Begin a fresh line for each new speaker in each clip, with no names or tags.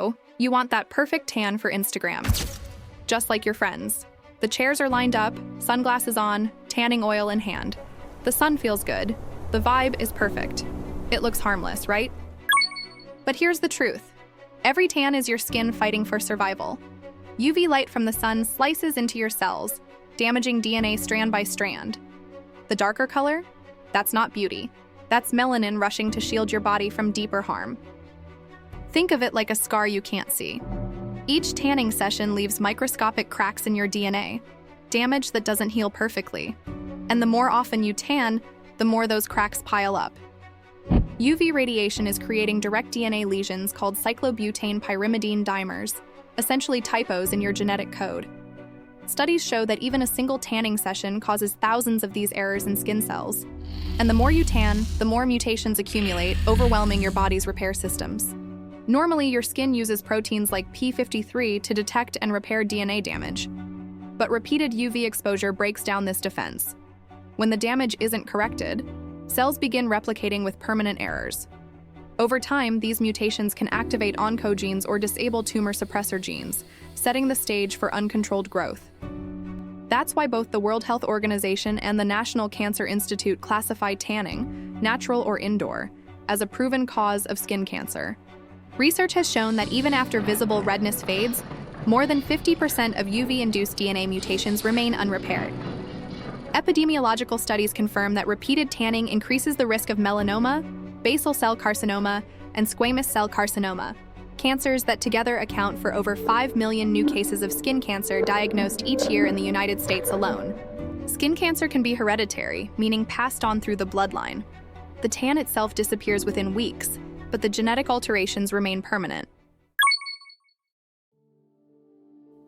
So, you want that perfect tan for Instagram. Just like your friends. The chairs are lined up, sunglasses on, tanning oil in hand. The sun feels good. The vibe is perfect. It looks harmless, right? But here's the truth. Every tan is your skin fighting for survival. UV light from the sun slices into your cells, damaging DNA strand by strand. The darker color? That's not beauty. That's melanin rushing to shield your body from deeper harm. Think of it like a scar you can't see. Each tanning session leaves microscopic cracks in your DNA, damage that doesn't heal perfectly. And the more often you tan, the more those cracks pile up. UV radiation is creating direct DNA lesions called cyclobutane pyrimidine dimers, essentially typos in your genetic code. Studies show that even a single tanning session causes thousands of these errors in skin cells. And the more you tan, the more mutations accumulate, overwhelming your body's repair systems. Normally, your skin uses proteins like p53 to detect and repair DNA damage. But repeated UV exposure breaks down this defense. When the damage isn't corrected, cells begin replicating with permanent errors. Over time, these mutations can activate oncogenes or disable tumor suppressor genes, setting the stage for uncontrolled growth. That's why both the World Health Organization and the National Cancer Institute classify tanning, natural or indoor, as a proven cause of skin cancer. Research has shown that even after visible redness fades, more than 50% of UV-induced DNA mutations remain unrepaired. Epidemiological studies confirm that repeated tanning increases the risk of melanoma, basal cell carcinoma, and squamous cell carcinoma, cancers that together account for over 5 million new cases of skin cancer diagnosed each year in the United States alone. Skin cancer can be hereditary, meaning passed on through the bloodline. The tan itself disappears within weeks, but the genetic alterations remain permanent.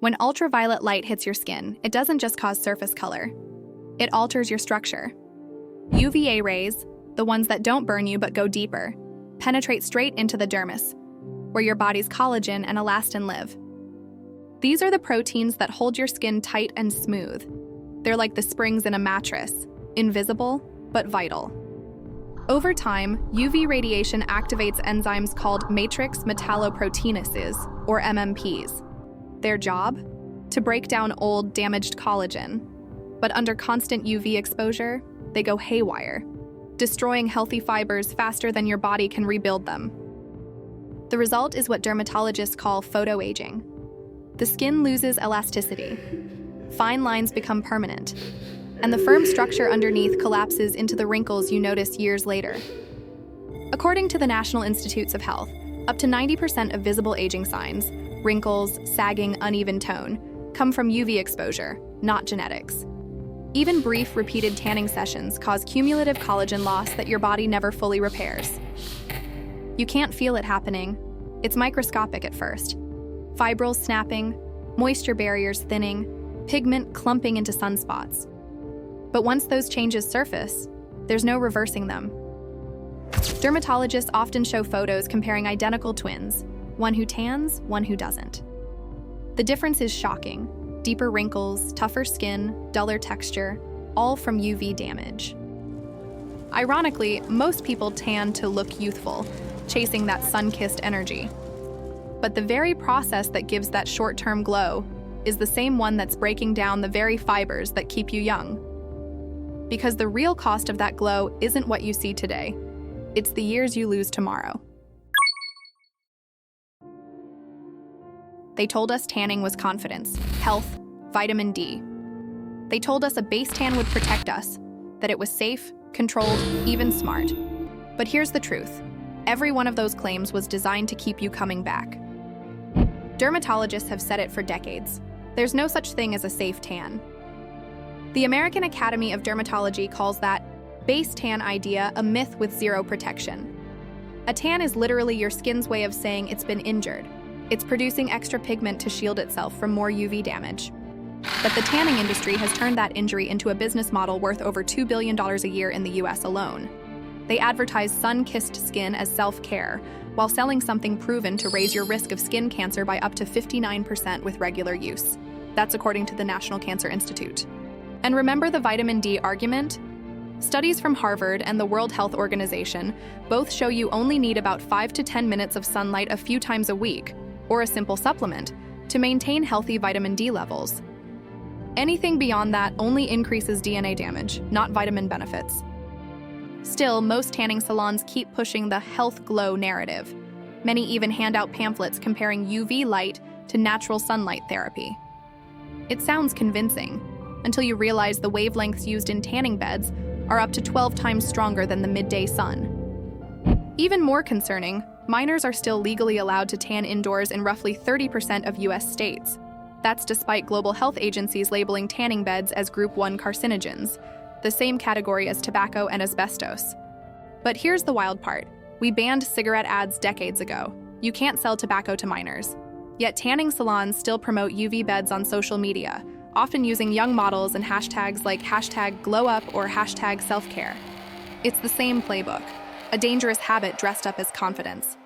When ultraviolet light hits your skin, it doesn't just cause surface color. It alters your structure. UVA rays, the ones that don't burn you but go deeper, penetrate straight into the dermis, where your body's collagen and elastin live. These are the proteins that hold your skin tight and smooth. They're like the springs in a mattress, invisible but vital. Over time, UV radiation activates enzymes called matrix metalloproteinases, or MMPs. Their job? To break down old, damaged collagen. But under constant UV exposure, they go haywire, destroying healthy fibers faster than your body can rebuild them. The result is what dermatologists call photoaging. The skin loses elasticity. Fine lines become permanent, and the firm structure underneath collapses into the wrinkles you notice years later. According to the National Institutes of Health, up to 90% of visible aging signs, wrinkles, sagging, uneven tone, come from UV exposure, not genetics. Even brief, repeated tanning sessions cause cumulative collagen loss that your body never fully repairs. You can't feel it happening. It's microscopic at first. Fibrils snapping, moisture barriers thinning, pigment clumping into sunspots. But once those changes surface, there's no reversing them. Dermatologists often show photos comparing identical twins, one who tans, one who doesn't. The difference is shocking. Deeper wrinkles, tougher skin, duller texture, all from UV damage. Ironically, most people tan to look youthful, chasing that sun-kissed energy. But the very process that gives that short-term glow is the same one that's breaking down the very fibers that keep you young. Because the real cost of that glow isn't what you see today. It's the years you lose tomorrow. They told us tanning was confidence, health, vitamin D. They told us a base tan would protect us, that it was safe, controlled, even smart. But here's the truth. Every one of those claims was designed to keep you coming back. Dermatologists have said it for decades. There's no such thing as a safe tan. The American Academy of Dermatology calls that base tan idea a myth with zero protection. A tan is literally your skin's way of saying it's been injured. It's producing extra pigment to shield itself from more UV damage. But the tanning industry has turned that injury into a business model worth over $2 billion a year in the US alone. They advertise sun-kissed skin as self-care, while selling something proven to raise your risk of skin cancer by up to 59% with regular use. That's according to the National Cancer Institute. And remember the vitamin D argument? Studies from Harvard and the World Health Organization both show you only need about 5 to 10 minutes of sunlight a few times a week, or a simple supplement to maintain healthy vitamin D levels. Anything beyond that only increases DNA damage, not vitamin benefits. Still, most tanning salons keep pushing the health glow narrative. Many even hand out pamphlets comparing UV light to natural sunlight therapy. It sounds convincing, until you realize the wavelengths used in tanning beds are up to 12 times stronger than the midday sun. Even more concerning, minors are still legally allowed to tan indoors in roughly 30% of US states. That's despite global health agencies labeling tanning beds as Group 1 carcinogens, the same category as tobacco and asbestos. But here's the wild part. We banned cigarette ads decades ago. You can't sell tobacco to minors. Yet tanning salons still promote UV beds on social media, often using young models and hashtags like #glowup or #selfcare. It's the same playbook, a dangerous habit dressed up as confidence.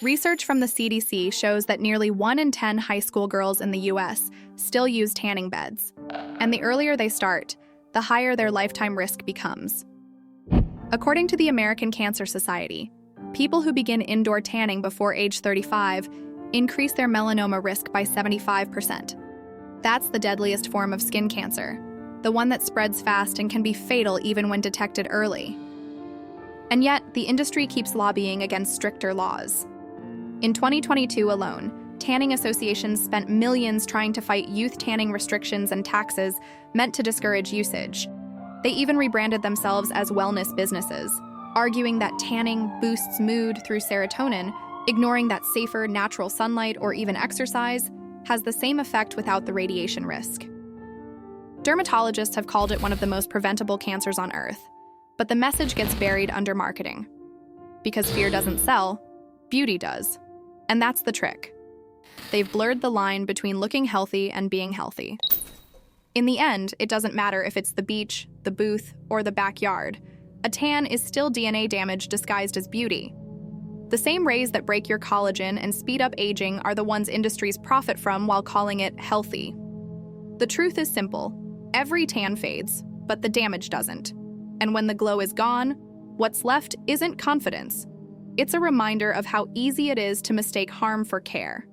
Research from the CDC shows that nearly 1 in 10 high school girls in the US still use tanning beds. And the earlier they start, the higher their lifetime risk becomes. According to the American Cancer Society, people who begin indoor tanning before age 35 increase their melanoma risk by 75%. That's the deadliest form of skin cancer, the one that spreads fast and can be fatal even when detected early. And yet, the industry keeps lobbying against stricter laws. In 2022 alone, tanning associations spent millions trying to fight youth tanning restrictions and taxes meant to discourage usage. They even rebranded themselves as wellness businesses, arguing that tanning boosts mood through serotonin, ignoring that safer, natural sunlight or even exercise has the same effect without the radiation risk. Dermatologists have called it one of the most preventable cancers on Earth, but the message gets buried under marketing. Because fear doesn't sell, beauty does. And that's the trick. They've blurred the line between looking healthy and being healthy. In the end, it doesn't matter if it's the beach, the booth, or the backyard. A tan is still DNA damage disguised as beauty. The same rays that break your collagen and speed up aging are the ones industries profit from while calling it healthy. The truth is simple. Every tan fades, but the damage doesn't. And when the glow is gone, what's left isn't confidence. It's a reminder of how easy it is to mistake harm for care.